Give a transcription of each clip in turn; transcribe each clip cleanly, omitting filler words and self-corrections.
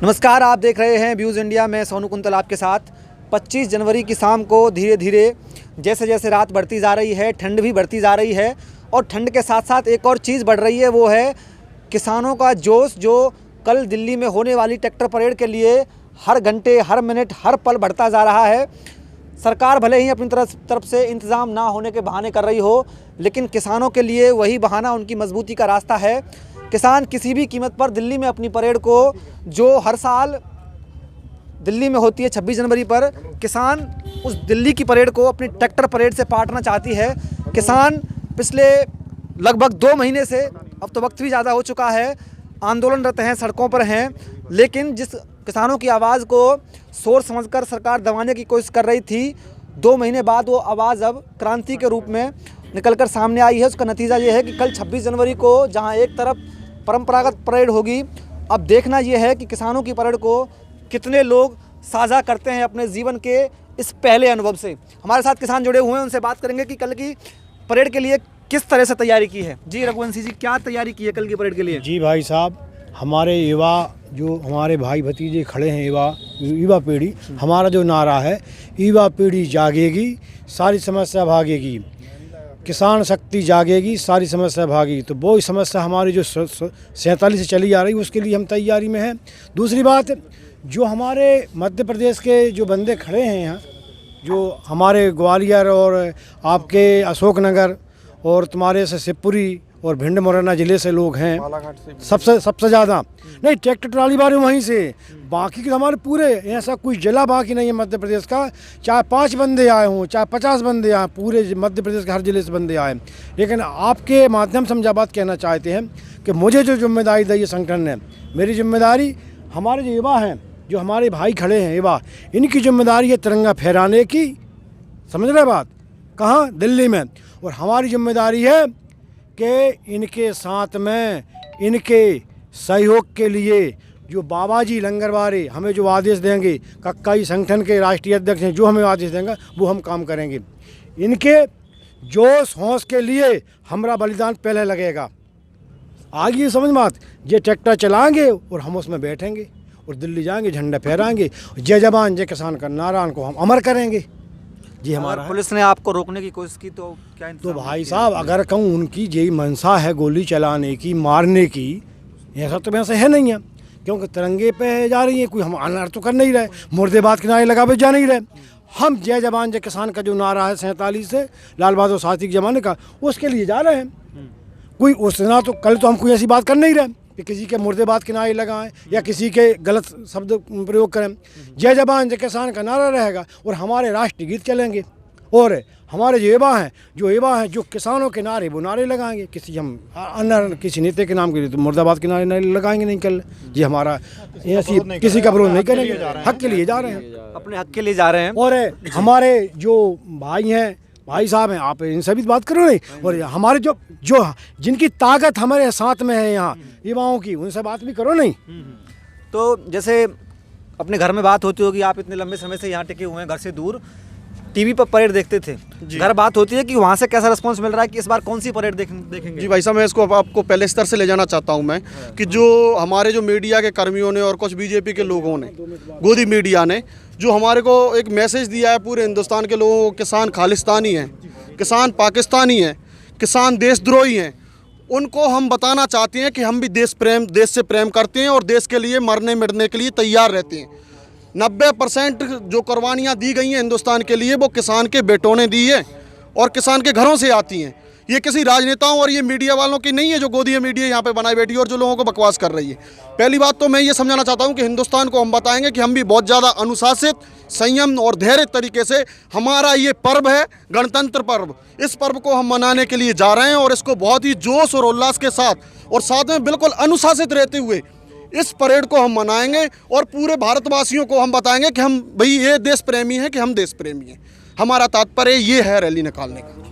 नमस्कार, आप देख रहे हैं व्यूज़ इंडिया में सोनू कुंतल आपके साथ। 25 जनवरी की शाम को धीरे धीरे जैसे जैसे रात बढ़ती जा रही है, ठंड भी बढ़ती जा रही है और ठंड के साथ साथ एक और चीज़ बढ़ रही है, वो है किसानों का जोश, जो कल दिल्ली में होने वाली ट्रैक्टर परेड के लिए हर घंटे, हर मिनट, हर पल बढ़ता जा रहा है। सरकार भले ही अपनी तरफ से इंतज़ाम ना होने के बहाने कर रही हो, लेकिन किसानों के लिए वही बहाना उनकी मजबूती का रास्ता है। किसान किसी भी कीमत पर दिल्ली में अपनी परेड को, जो हर साल दिल्ली में होती है 26 जनवरी पर, किसान उस दिल्ली की परेड को अपनी ट्रैक्टर परेड से पाटना चाहती है। किसान पिछले लगभग 2 महीने से, अब तो वक्त भी ज़्यादा हो चुका है, आंदोलनरत हैं, सड़कों पर हैं, लेकिन जिस किसानों की आवाज़ को सोच समझकर सरकार दबाने की कोशिश कर रही थी, 2 महीने बाद वो आवाज़ अब क्रांति के रूप में निकलकर सामने आई है। उसका नतीजा ये है कि कल 26 जनवरी को जहां एक तरफ परंपरागत परेड होगी, अब देखना ये है कि किसानों की परेड को कितने लोग साझा करते हैं अपने जीवन के इस पहले अनुभव से। हमारे साथ किसान जुड़े हुए हैं, उनसे बात करेंगे कि कल की परेड के लिए किस तरह से तैयारी की है। जी रघुवंशी जी, क्या तैयारी की है कल की परेड के लिए? जी भाई साहब, हमारे युवा, जो हमारे भाई भतीजे खड़े हैं, युवा पीढ़ी, हमारा जो नारा है, युवा पीढ़ी जागेगी, सारी समस्या भागेगी, किसान शक्ति जागेगी, सारी समस्या भागेगी। तो वो समस्या हमारी जो 47 से चली आ रही है, उसके लिए हम तैयारी में हैं। दूसरी बात, जो हमारे मध्य प्रदेश के जो बंदे खड़े हैं यहाँ, जो हमारे ग्वालियर और आपके अशोकनगर और तुम्हारे से शिवपुरी और भिंड मुरैना ज़िले से लोग हैं, सबसे ज़्यादा नहीं, ट्रैक्टर ट्राली वाले वहीं से, बाकी के हमारे पूरे, ऐसा कोई जिला बाकी नहीं है मध्य प्रदेश का, चाहे 5 बंदे आए हों, चाहे 50 बंदे आए, पूरे मध्य प्रदेश के हर ज़िले से बंदे आए। लेकिन आपके माध्यम से हम बात कहना चाहते हैं कि मुझे जो जिम्मेदारी दी है संगठन ने, मेरी जिम्मेदारी, हमारे जो युवा हैं, जो हमारे भाई खड़े हैं युवा, इनकी जिम्मेदारी है तिरंगा फहराने की, समझ रहे बात, कहाँ? दिल्ली में। और हमारी जिम्मेदारी है कि इनके साथ में, इनके सहयोग के लिए जो बाबा जी लंगरवारे हमें जो आदेश देंगे, कक्काई संगठन के राष्ट्रीय अध्यक्ष हैं, जो हमें आदेश देंगे वो हम काम करेंगे। इनके जोश हौस के लिए हमारा बलिदान पहले लगेगा। आगे समझ बात, ये ट्रैक्टर चलाएंगे और हम उसमें बैठेंगे और दिल्ली जाएंगे, झंडा फहराएंगे, जय जवान जय किसान का नारा को हम अमर करेंगे। जी हमारा पुलिस ने आपको रोकने की कोशिश की तो क्या? तो भाई साहब, अगर कहूँ उनकी यही मंशा है गोली चलाने की, मारने की, ऐसा तो वैसे है नहीं है, क्योंकि तिरंगे पे जा रही है, कोई हम अनर्थ तो कर नहीं रहे, मुर्देबाद के नारे लगा जा नहीं रहे। हम जय जवान जय किसान का जो नारा है 47 से लाल बहादुर शास्त्री के ज़माने का, उसके लिए जा रहे हैं। कोई उसना तो कल तो हम कोई ऐसी बात कर नहीं रहे कि किसी के मुर्देबाद के नारे लगाएं या किसी के गलत शब्द प्रयोग करें। जय जवान जय किसान का नारा रहेगा और हमारे राष्ट्रीय गीत चलेंगे, और हमारे जो युवा हैं जो किसानों के नारे वो नारे लगाएंगे। किसी हम अन्य किसी नेता के नाम के लिए तो मुर्दाबाद के नारे लगाएंगे नहीं कल। ये हमारा ऐसी किसी का विरोध नहीं करेंगे, हक के लिए जा रहे हैं, अपने हक के लिए जा रहे हैं। और हमारे जो भाई हैं, भाई साहब हैं, आप इनसे भी बात करो नहीं, और हमारे जो जिनकी ताकत हमारे साथ में है यहाँ युवाओं की, उनसे बात भी करो नहीं। तो जैसे अपने घर में बात होती होगी, आप इतने लंबे समय से यहाँ टिके हुए हैं, घर से दूर, टीवी पर परेड देखते थे, घर बात होती है कि वहाँ से कैसा रिस्पांस मिल रहा है कि इस बार कौन सी परेड देखेंगे? जी भाई साहब, मैं इसको आपको पहले स्तर से ले जाना चाहता हूँ मैं, कि जो हमारे जो मीडिया के कर्मियों ने और कुछ बीजेपी के लोगों ने, गोदी मीडिया ने, जो हमारे को एक मैसेज दिया है पूरे हिंदुस्तान के लोगों को, किसान खालिस्तानी हैं, किसान पाकिस्तानी हैं, किसान देशद्रोही हैं, उनको हम बताना चाहते हैं कि हम भी देश से प्रेम करते हैं और देश के लिए मरने मिटने के लिए तैयार रहते हैं। 90% जो कुर्बानियाँ दी गई हैं हिंदुस्तान के लिए, वो किसान के बेटों ने दी है और किसान के घरों से आती हैं। ये किसी राजनेताओं और ये मीडिया वालों की नहीं है, जो गोदी मीडिया यहाँ पे बनाई बैठी है और जो लोगों को बकवास कर रही है। पहली बात तो मैं ये समझाना चाहता हूँ कि हिंदुस्तान को हम बताएंगे कि हम भी बहुत ज़्यादा अनुशासित, संयम और धैर्य तरीके से, हमारा ये पर्व है गणतंत्र पर्व, इस पर्व को हम मनाने के लिए जा रहे हैं और इसको बहुत ही जोश और उल्लास के साथ और साथ में बिल्कुल अनुशासित रहते हुए इस परेड को हम मनाएंगे और पूरे भारतवासियों को हम बताएंगे कि हम भाई ये देश प्रेमी हैं, कि हम देश प्रेमी हैं। हमारा तात्पर्य ये है रैली निकालने का।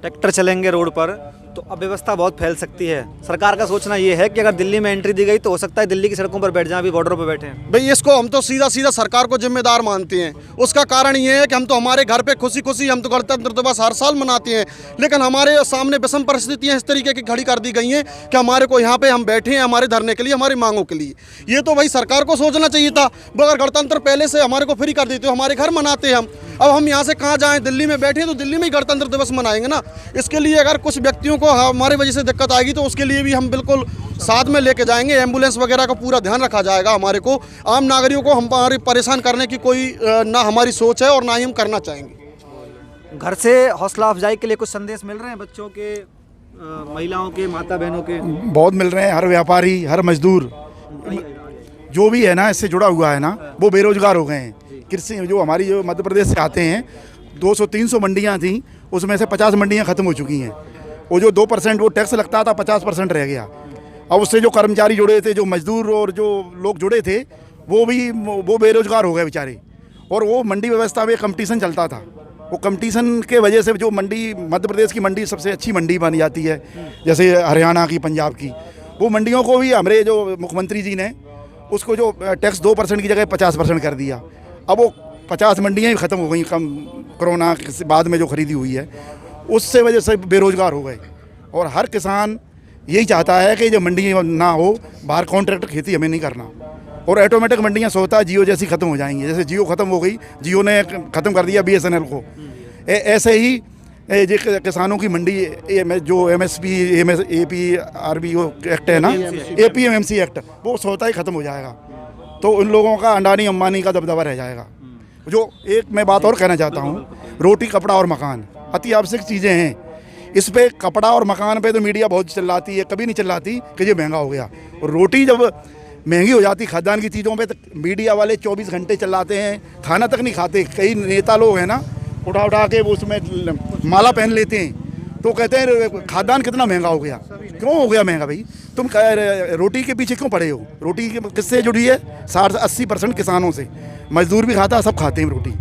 ट्रैक्टर चलेंगे रोड पर, तो अव्यवस्था बहुत फैल सकती है। सरकार का सोचना ये है कि अगर दिल्ली में एंट्री दी गई तो हो सकता है दिल्ली की सड़कों पर बैठ जाएं, अभी बॉर्डरों पर बैठे हैं। भाई इसको हम तो सीधा सीधा सरकार को जिम्मेदार मानते हैं। उसका कारण ये है कि हम तो हमारे घर पे खुशी खुशी हम तो गणतंत्र दिवस हर साल मनाते हैं, लेकिन हमारे सामने विषम परिस्थितियां इस तरीके की खड़ी कर दी गई हैं कि हमारे को यहाँ पे हम बैठे हैं हमारे धरने के लिए, हमारी मांगों के लिए। ये तो भाई सरकार को सोचना चाहिए था। वो अगर गणतंत्र पहले से हमारे को फ्री कर देते हो, हमारे घर मनाते हम। अब हम यहाँ से कहाँ जाएँ, दिल्ली में बैठे तो दिल्ली में ही गणतंत्र दिवस मनाएंगे ना। इसके लिए अगर कुछ व्यक्तियों को हमारे वजह से दिक्कत आएगी तो उसके लिए भी हम बिल्कुल साथ में लेके जाएंगे। एम्बुलेंस वगैरह का पूरा ध्यान रखा जाएगा। हमारे को आम नागरिकों को हमारे परेशान करने की कोई ना हमारी सोच है और ना ही हम करना चाहेंगे। घर से हौसला अफजाई के लिए कुछ संदेश मिल रहे हैं बच्चों के, महिलाओं के, माता बहनों के? बहुत मिल रहे हैं। हर व्यापारी, हर मजदूर जो भी है ना इससे जुड़ा हुआ है ना, वो बेरोजगार हो गए हैं। कृषि जो हमारी जो मध्य प्रदेश से आते हैं, 200-300 मंडियाँ थी, उसमें से 50 मंडियाँ ख़त्म हो चुकी हैं। वो जो 2% वो टैक्स लगता था, 50% रह गया। अब उससे जो कर्मचारी जुड़े थे, जो मजदूर और जो लोग जुड़े थे, वो बेरोजगार हो गए बेचारे। और वो मंडी व्यवस्था में कंपटीशन चलता था। वो कंपटीशन के वजह से जो मंडी, मध्य प्रदेश की मंडी सबसे अच्छी मंडी बन जाती है, जैसे हरियाणा की, पंजाब की, वो मंडियों को भी हमारे जो मुख्यमंत्री जी ने उसको जो टैक्स 2% की जगह 50% कर दिया। अब वो 50 मंडियाँ ही ख़त्म हो गई कम कोरोना के बाद में जो खरीदी हुई है, उससे वजह से बेरोजगार हो गए। और हर किसान यही चाहता है कि जो मंडी ना हो, बाहर कॉन्ट्रैक्ट खेती हमें नहीं करना। और ऑटोमेटिक मंडियाँ सोचता जियो जैसी ख़त्म हो जाएंगी। जैसे जियो ख़त्म हो गई, जियो ने ख़त्म कर दिया BSNL को, ऐसे ही किसानों की मंडी जो MSP APRB एक्ट है ना, APMC एक्ट, वो सोचता ही ख़त्म हो जाएगा। तो उन लोगों का अंडानी अंबानी का दबदबा रह जाएगा। जो एक मैं बात और कहना चाहता हूँ, रोटी, कपड़ा और मकान अति आवश्यक चीज़ें हैं। इस पे कपड़ा और मकान पे तो मीडिया बहुत चिल्लाती है, कभी नहीं चिल्लाती कि ये महंगा हो गया। और रोटी जब महंगी हो जाती खाद्यान्न की चीज़ों पे, तो मीडिया वाले 24 घंटे चिल्लाते हैं, खाना तक नहीं खाते। कई नेता लोग हैं ना, उठा के वो उसमें माला पहन लेते हैं, तो कहते हैं खाद्यान्न कितना महंगा हो गया। क्यों हो गया महंगा भाई? तुम रोटी के पीछे क्यों पड़े हो? रोटी किससे जुड़ी है? 60-80% किसानों से। मजदूर भी खाता है, सब खाते हैं रोटी।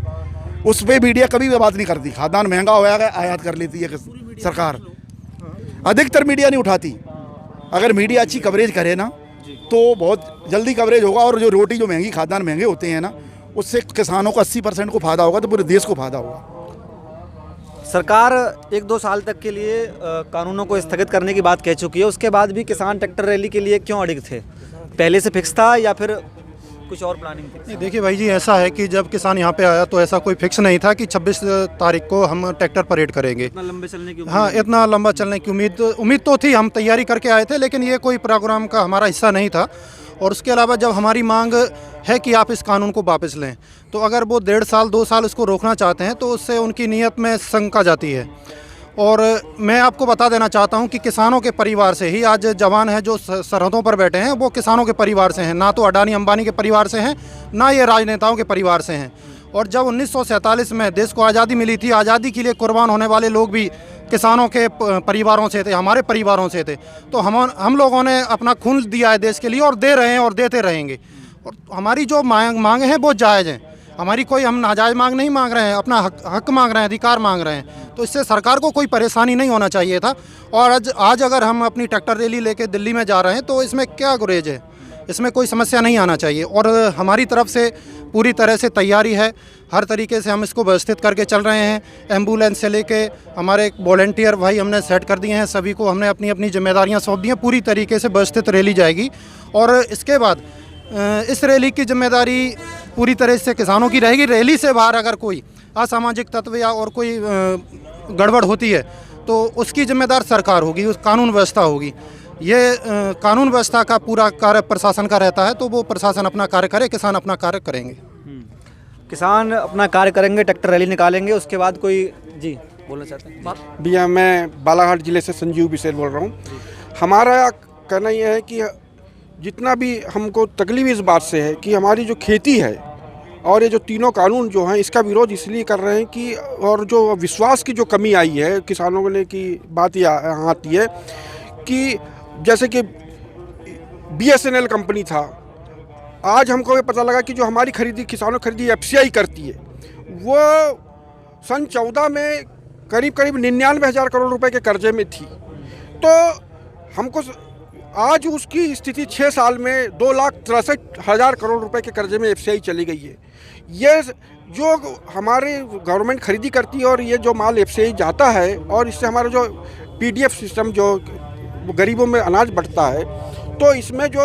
उस पर मीडिया कभी भी बात नहीं करती। खाद्यान्न महंगा हो गया, आयात कर लेती है सरकार। अधिकतर मीडिया नहीं उठाती। अगर मीडिया अच्छी कवरेज करे ना, तो बहुत जल्दी कवरेज होगा। और जो रोटी, जो महंगी खाद्यान्न महंगे होते हैं ना, उससे किसानों को 80% को फायदा होगा, तो पूरे देश को फायदा होगा। सरकार 1-2 साल तक के लिए कानूनों को स्थगित करने की बात कह चुकी है। उसके बाद भी किसान ट्रैक्टर रैली के लिए क्यों अड़िग थे? पहले से फिक्स था या फिर कुछ और प्लानिंग थी? देखिए भाई जी, ऐसा है कि जब किसान यहाँ पे आया तो ऐसा कोई फिक्स नहीं था कि 26 तारीख को हम ट्रैक्टर परेड करेंगे। इतना लंबे चलने की हाँ, इतना लंबा चलने की उम्मीद तो थी। हम तैयारी करके आए थे, लेकिन ये कोई प्रोग्राम का हमारा हिस्सा नहीं था। और उसके अलावा जब हमारी मांग है कि आप इस कानून को वापस लें, तो अगर वो 1.5 साल 2 साल इसको रोकना चाहते हैं तो उससे उनकी नीयत में शंका जाती है। और मैं आपको बता देना चाहता हूं कि किसानों के परिवार से ही आज जवान हैं जो सरहदों पर बैठे हैं, वो किसानों के परिवार से हैं। ना तो अडानी अंबानी के परिवार से हैं, ना ये राजनेताओं के परिवार से हैं। और जब 1947 में देश को आज़ादी मिली थी, आज़ादी के लिए कुर्बान होने वाले लोग भी किसानों के परिवारों से थे, हमारे परिवारों से थे। तो हम लोगों ने अपना खून दिया है देश के लिए, और दे रहे हैं और देते रहेंगे। और हमारी जो मांग है वो जायज़ हैं। हमारी कोई हम नाजायज़ मांग नहीं मांग रहे हैं, अपना हक मांग रहे हैं, अधिकार मांग रहे हैं। तो इससे सरकार को कोई परेशानी नहीं होना चाहिए था। और आज अगर हम अपनी ट्रैक्टर रैली लेके दिल्ली में जा रहे हैं तो इसमें क्या गुरेज है? इसमें कोई समस्या नहीं आना चाहिए। और हमारी तरफ से पूरी तरह से तैयारी है। हर तरीके से हम इसको व्यवस्थित करके चल रहे हैं। एम्बुलेंस से लेके हमारे वॉलंटियर भाई हमने सेट कर दिए हैं, सभी को हमने अपनी अपनी जिम्मेदारियां सौंप दी हैं। पूरी तरीके से व्यवस्थित रैली जाएगी। और इसके बाद इस रैली की जिम्मेदारी पूरी तरह से किसानों की रहेगी। रैली से बाहर अगर कोई असामाजिक तत्व या और कोई गड़बड़ होती है तो उसकी जिम्मेदार सरकार होगी, उस कानून व्यवस्था होगी। ये कानून व्यवस्था का पूरा कार्य प्रशासन का रहता है, तो वो प्रशासन अपना कार्य करे, किसान अपना कार्य करेंगे। किसान अपना कार्य करेंगे, ट्रैक्टर रैली निकालेंगे। उसके बाद कोई जी बोलना चाहते हैं? भैया, मैं बालाघाट ज़िले से संजीव बिसेल बोल रहा हूँ। हमारा कहना यह है कि जितना भी हमको तकलीफ इस बात से है कि हमारी जो खेती है और ये जो तीनों कानून जो हैं, इसका विरोध इसलिए कर रहे हैं कि और जो विश्वास की जो कमी आई है किसानों ने की बात यहाँ आती है कि जैसे कि BSNL कंपनी था, आज हमको ये पता लगा कि जो हमारी खरीदी किसानों खरीदी FCI करती है, वो सन 14 में करीब 99,000 करोड़ रुपए के कर्जे में थी। तो हमको आज उसकी स्थिति 6 साल में 2,63,000 करोड़ रुपए के कर्जे में एफसीआई चली गई है। ये जो हमारे गवर्नमेंट खरीदी करती है और ये जो माल एफसीआई जाता है और इससे हमारा जो पीडीएफ सिस्टम जो गरीबों में अनाज बढ़ता है, तो इसमें जो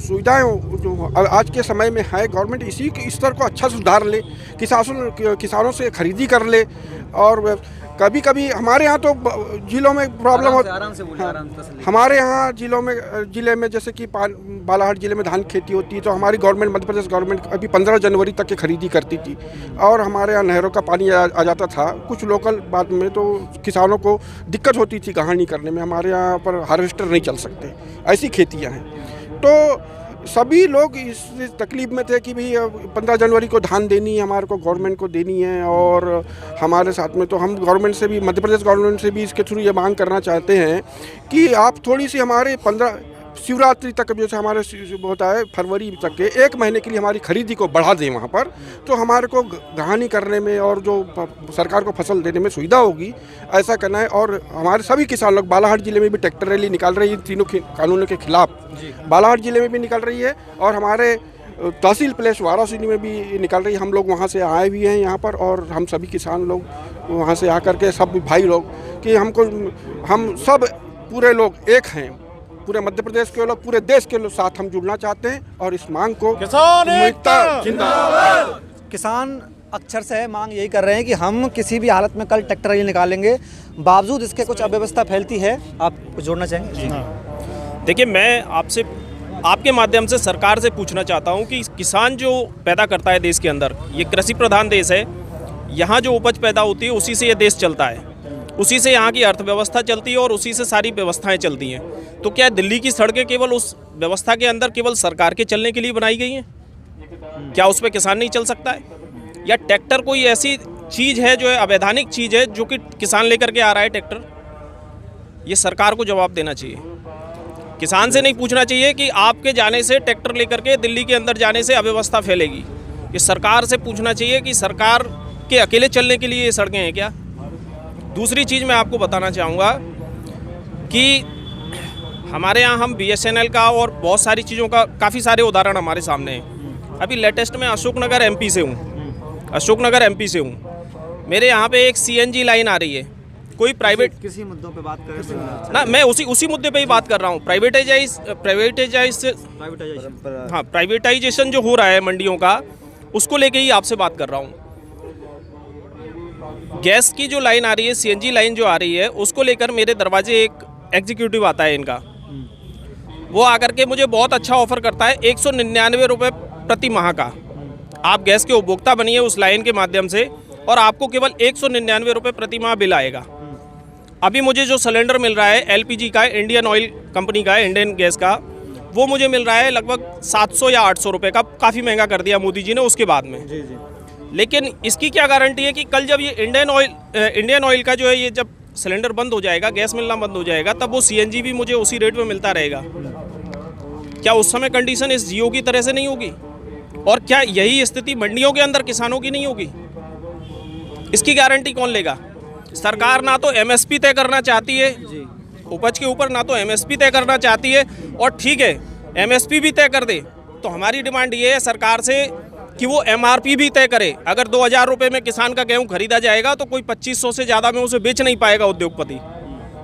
सुविधाएं जो आज के समय में है, गवर्नमेंट इसी स्तर को अच्छा सुधार ले, किसानों से खरीदी कर ले। और कभी कभी हमारे यहाँ तो जिलों में प्रॉब्लम होती है। हमारे यहाँ जिले में जैसे कि बालाघाट जिले में धान खेती होती है, तो हमारी गवर्नमेंट, मध्य प्रदेश गवर्नमेंट अभी 15 जनवरी तक की खरीदी करती थी और हमारे यहाँ नहरों का पानी आ जाता था। कुछ लोकल बाद में तो किसानों को दिक्कत होती थी कहानी करने में, हमारे यहाँ पर हार्वेस्टर नहीं चल सकते, ऐसी खेतियाँ हैं। तो सभी लोग इस तकलीफ में थे कि भाई 15 जनवरी को धान देनी है, हमारे को गवर्नमेंट को देनी है। और हमारे साथ में तो हम गवर्नमेंट से भी, मध्य प्रदेश गवर्नमेंट से भी इसके थ्रू ये मांग करना चाहते हैं कि आप थोड़ी सी हमारे 15 शिवरात्रि तक जैसे हमारे होता है फरवरी तक के 1 महीने के लिए हमारी खरीदी को बढ़ा दें वहाँ पर, तो हमारे को गहानी करने में और जो सरकार को फसल देने में सुविधा होगी, ऐसा करना है। और हमारे सभी किसान लोग, बालाघाट जिले में भी ट्रैक्टर रैली निकाल रही है तीनों कानूनों के खिलाफ, बालाघाट जिले में भी निकल रही है और हमारे तहसील प्लेस वाराणसी में भी निकल रही है। हम लोग वहाँ से आए भी हैं यहाँ पर, और हम सभी किसान लोग वहाँ से आकर के सब भाई लोग कि हम सब पूरे लोग एक हैं, पूरे मध्य प्रदेश के लोग, पूरे देश के लोग साथ हम जुड़ना चाहते हैं और इस मांग को किसान अक्षर से मांग यही कर रहे हैं कि हम किसी भी हालत में कल ट्रैक्टर रैली निकालेंगे, बावजूद इसके कुछ अव्यवस्था फैलती है। आप कुछ जोड़ना चाहेंगे? देखिए, मैं आपसे आपके माध्यम से सरकार से पूछना चाहता हूं कि किसान जो पैदा करता है देश के अंदर, ये कृषि प्रधान देश है, यहाँ जो उपज पैदा होती है उसी से ये देश चलता है, उसी से यहाँ की अर्थव्यवस्था चलती है और उसी से सारी व्यवस्थाएं चलती हैं। तो क्या दिल्ली की सड़कें केवल उस व्यवस्था के अंदर केवल सरकार के चलने के लिए बनाई गई हैं? क्या उस पर किसान नहीं चल सकता है? या ट्रैक्टर कोई ऐसी चीज़ है जो है अवैधानिक चीज़ है जो कि किसान लेकर के आ रहा है ट्रैक्टर? ये सरकार को जवाब देना चाहिए। किसान से नहीं पूछना चाहिए कि आपके जाने से, ट्रैक्टर लेकर के दिल्ली के अंदर जाने से अव्यवस्था फैलेगी। ये सरकार से पूछना चाहिए कि सरकार के अकेले चलने के लिए ये सड़कें हैं क्या? दूसरी चीज़ मैं आपको बताना चाहूँगा कि हमारे यहाँ हम BSNL का और बहुत सारी चीज़ों का काफ़ी सारे उदाहरण हमारे सामने हैं। अभी लेटेस्ट में अशोकनगर MP से हूँ। मेरे यहाँ पे एक CNG लाइन आ रही है, कोई प्राइवेट, किसी मुद्दों पे बात करें ना, मैं उसी मुद्दे पे ही बात कर रहा हूँ। प्राइवेटाइजेशन जो हो रहा है मंडियों का, उसको लेके ही आपसे बात कर रहा हूँ। गैस की जो लाइन आ रही है, CNG लाइन जो आ रही है, उसको लेकर मेरे दरवाजे एक एग्जीक्यूटिव आता है इनका, वो आकर के मुझे बहुत अच्छा ऑफर करता है 199 रुपये प्रति माह का। आप गैस के उपभोक्ता बनिए उस लाइन के माध्यम से और आपको केवल 199 रुपये प्रति माह बिल आएगा। अभी मुझे जो सिलेंडर मिल रहा है LPG का, इंडियन ऑयल कंपनी का, इंडियन गैस का, वो मुझे मिल रहा है लगभग 700 या 800 रुपये का। काफ़ी महंगा कर दिया मोदी जी ने उसके बाद में। लेकिन इसकी क्या गारंटी है कि कल जब ये इंडियन ऑयल का जो है, ये जब सिलेंडर बंद हो जाएगा, गैस मिलना बंद हो जाएगा, तब वो CNG भी मुझे उसी रेट में मिलता रहेगा? क्या उस समय कंडीशन इस जियो की तरह से नहीं होगी? और क्या यही स्थिति मंडियों के अंदर किसानों की नहीं होगी? इसकी गारंटी कौन लेगा? सरकार ना तो MSP तय करना चाहती है उपज के ऊपर, ना तो MSP तय करना चाहती है। और ठीक है, MSP भी तय कर दे तो हमारी डिमांड ये है सरकार से कि वो MRP भी तय करे। अगर 2000 रुपये में किसान का गेहूँ खरीदा जाएगा तो कोई 2500 से ज़्यादा में उसे बेच नहीं पाएगा उद्योगपति।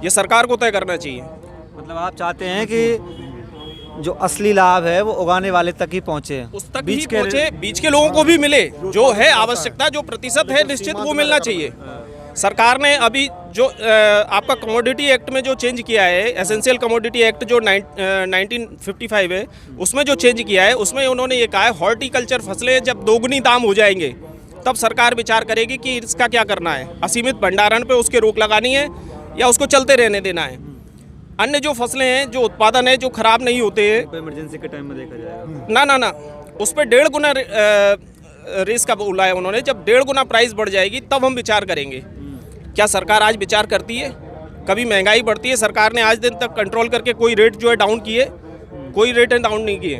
ये सरकार को तय करना चाहिए। मतलब आप चाहते हैं कि जो असली लाभ है वो उगाने वाले तक ही पहुँचे, उस तक ही पहुँचे, बीच के लोगों को भी मिले। जो है आवश्यकता, जो प्रतिशत है निश्चित, वो मिलना चाहिए। सरकार ने अभी जो आपका कमोडिटी एक्ट में जो चेंज किया है, एसेंशियल कमोडिटी एक्ट जो 1955 है, उसमें जो चेंज किया है, उसमें उन्होंने ये कहा है हॉर्टिकल्चर फसलें जब दोगुनी दाम हो जाएंगे तब सरकार विचार करेगी कि इसका क्या करना है। असीमित भंडारण पे उसके रोक लगानी है या उसको चलते रहने देना है। अन्य जो फसलें हैं, जो उत्पादन है, जो खराब नहीं होते हैं, इमरजेंसी के टाइम में देखा जाएगा। ना उस पर 1.5 गुना रेस का बोला है उन्होंने। जब 1.5 गुना प्राइस बढ़ जाएगी तब हम विचार करेंगे। क्या सरकार आज विचार करती है? कभी महंगाई बढ़ती है, सरकार ने आज दिन तक कंट्रोल करके कोई रेट जो है डाउन किए? कोई रेट डाउन नहीं किए।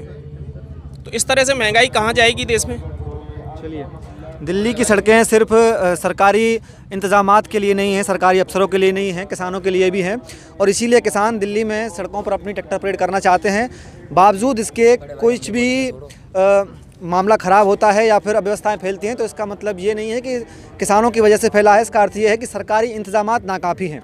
तो इस तरह से महंगाई कहाँ जाएगी देश में? चलिए, दिल्ली की सड़कें सिर्फ सरकारी इंतज़ामात के लिए नहीं हैं, सरकारी अफसरों के लिए नहीं हैं, किसानों के लिए भी हैं। और इसीलिए किसान दिल्ली में सड़कों पर अपनी ट्रैक्टर परेड करना चाहते हैं। बावजूद इसके कुछ भी मामला ख़राब होता है या फिर अव्यवस्थाएं फैलती हैं तो इसका मतलब ये नहीं है कि किसानों की वजह से फैला है। इसका अर्थ ये है कि सरकारी इंतज़ामात नाकाफ़ी हैं।